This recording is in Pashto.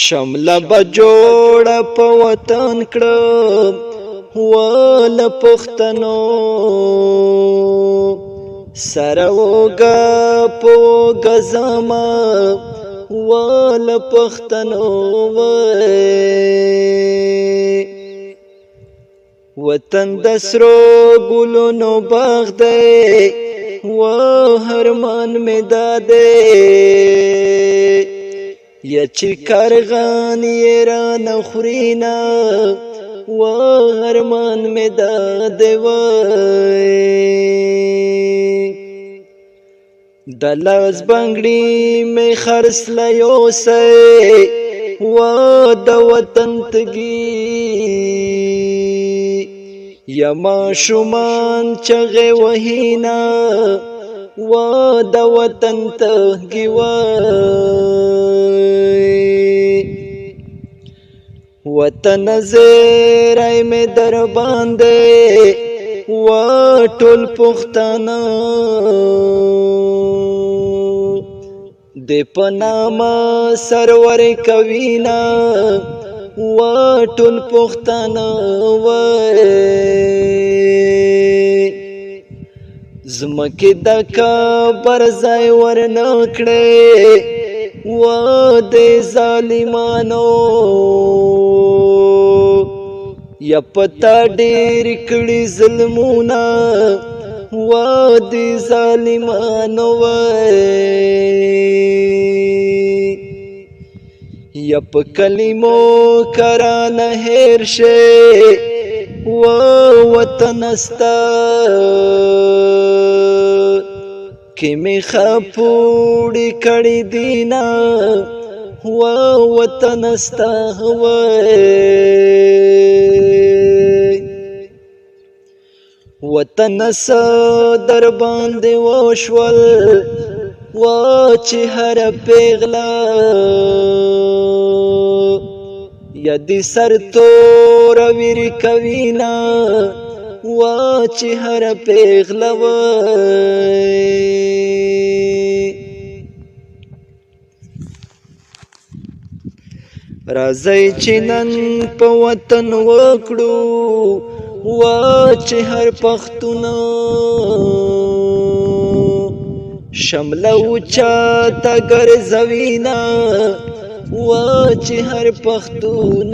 شمله بجوړه په وطن کړم ول پښتنو سره وګه په غزما ول پښتنو وطن د سرو ګلونو باغ دی و هرمان می داده یا چې کارغان یې را نخورینا و هرمان می داده د لاس بنګړي می خرڅ لیوسه و د وطن تګي یا ماشومان چغه وهینا و د وطن تګي وطن زیرای می در باندې و ټول پښتانه د پنامه سرور کوینا و ټول پښتانه زمکه د کبر ځای ورنکړې و د ظالمانو یا پتا ډېر کړي ظلمونه و د ظالمانو یا په کلمو کرانه هیر شي و وطن استا کې می خپوړي کړي دینا و وطن استا وطن س در باندې وشول و چې هر پیغلا یا دې سر تور ویر کوینا و چې هر پیغلا راځي چې نن په وطن وکړو و چې هر پښتون شمله اوچا تا ګرځوینا و چې هر پښتون